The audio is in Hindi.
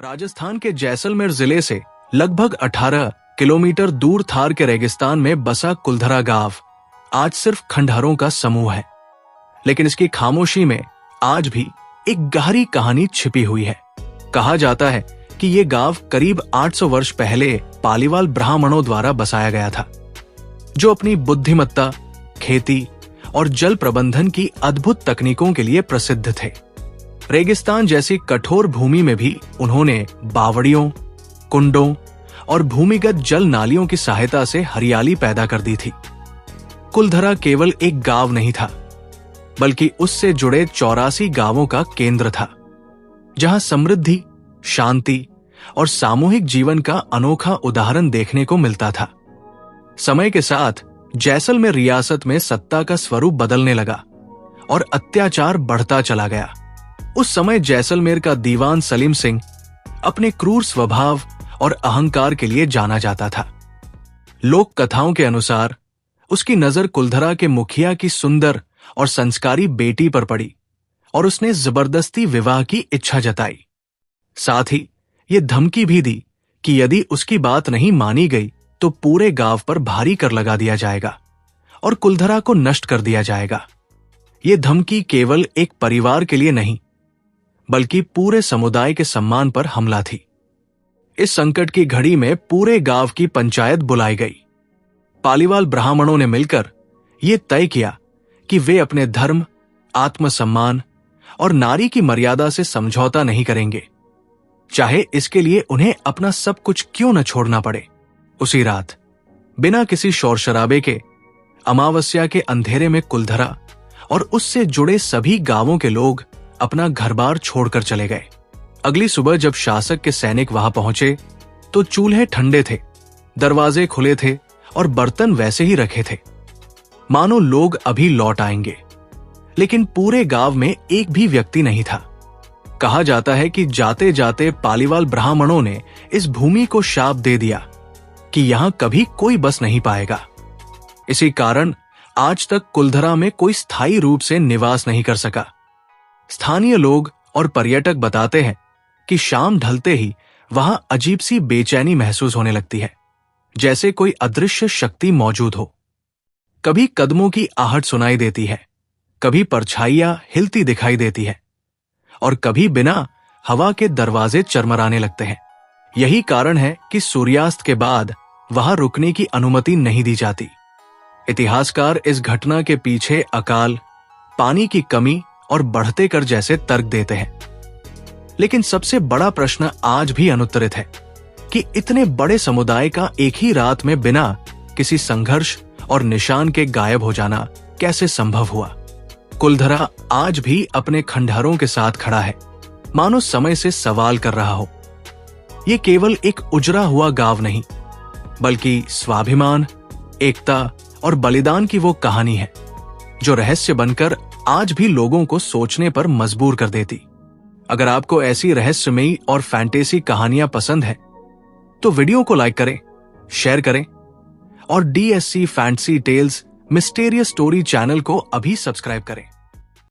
राजस्थान के जैसलमेर जिले से लगभग 18 किलोमीटर दूर थार के रेगिस्तान में बसा कुलधरा गांव आज सिर्फ खंडहरों का समूह है, लेकिन इसकी खामोशी में आज भी एक गहरी कहानी छिपी हुई है। कहा जाता है कि ये गांव करीब 800 वर्ष पहले पालीवाल ब्राह्मणों द्वारा बसाया गया था, जो अपनी बुद्धिमत्ता, खेती और जल प्रबंधन की अद्भुत तकनीकों के लिए प्रसिद्ध थे। रेगिस्तान जैसी कठोर भूमि में भी उन्होंने बावड़ियों, कुंडों और भूमिगत जल नालियों की सहायता से हरियाली पैदा कर दी थी। कुलधरा केवल एक गांव नहीं था, बल्कि उससे जुड़े 84 गांवों का केंद्र था, जहां समृद्धि, शांति और सामूहिक जीवन का अनोखा उदाहरण देखने को मिलता था। समय के साथ जैसलमेर रियासत में सत्ता का स्वरूप बदलने लगा और अत्याचार बढ़ता चला गया। उस समय जैसलमेर का दीवान सलीम सिंह अपने क्रूर स्वभाव और अहंकार के लिए जाना जाता था। लोक कथाओं के अनुसार उसकी नजर कुलधरा के मुखिया की सुंदर और संस्कारी बेटी पर पड़ी और उसने जबरदस्ती विवाह की इच्छा जताई। साथ ही ये धमकी भी दी कि यदि उसकी बात नहीं मानी गई तो पूरे गांव पर भारी कर लगा दिया जाएगा और कुलधरा को नष्ट कर दिया जाएगा। ये धमकी केवल एक परिवार के लिए नहीं, बल्कि पूरे समुदाय के सम्मान पर हमला थी। इस संकट की घड़ी में पूरे गांव की पंचायत बुलाई गई। पालीवाल ब्राह्मणों ने मिलकर यह तय किया कि वे अपने धर्म, आत्मसम्मान और नारी की मर्यादा से समझौता नहीं करेंगे, चाहे इसके लिए उन्हें अपना सब कुछ क्यों न छोड़ना पड़े। उसी रात बिना किसी शोर शराबे के अमावस्या के अंधेरे में कुलधरा और उससे जुड़े सभी गांवों के लोग अपना घर-बार छोड़कर चले गए। अगली सुबह जब शासक के सैनिक वहां पहुंचे तो चूल्हे ठंडे थे, दरवाजे खुले थे और बर्तन वैसे ही रखे थे, मानो लोग अभी लौट आएंगे। लेकिन पूरे गांव में एक भी व्यक्ति नहीं था। कहा जाता है कि जाते जाते पालीवाल ब्राह्मणों ने इस भूमि को शाप दे दिया कि यहां कभी कोई बस नहीं पाएगा। इसी कारण आज तक कुलधरा में कोई स्थायी रूप से निवास नहीं कर सका। स्थानीय लोग और पर्यटक बताते हैं कि शाम ढलते ही वहां अजीब सी बेचैनी महसूस होने लगती है, जैसे कोई अदृश्य शक्ति मौजूद हो। कभी कदमों की आहट सुनाई देती है, कभी परछाइयां हिलती दिखाई देती है और कभी बिना हवा के दरवाजे चरमराने लगते हैं। यही कारण है कि सूर्यास्त के बाद वहां रुकने की अनुमति नहीं दी जाती। इतिहासकार इस घटना के पीछे अकाल, पानी की कमी और बढ़ते कर जैसे तर्क देते हैं। लेकिन सबसे बड़ा प्रश्न आज भी अनुत्तरित है कि इतने बड़े समुदाय का एक ही रात में बिना किसी संघर्ष और निशान के गायब हो जाना कैसे संभव हुआ। कुलधरा आज भी अपने खंडहरों के साथ खड़ा है, मानो समय से सवाल कर रहा हो। ये केवल एक उजरा हुआ गांव नहीं, बल्कि स्वाभिमान, एकता और बलिदान की वो कहानी है जो रहस्य बनकर आज भी लोगों को सोचने पर मजबूर कर देती। अगर आपको ऐसी रहस्यमयी और फैंटेसी कहानियां पसंद है तो वीडियो को लाइक करें, शेयर करें और DSC fantasy tales mysterious story channel को अभी सब्सक्राइब करें।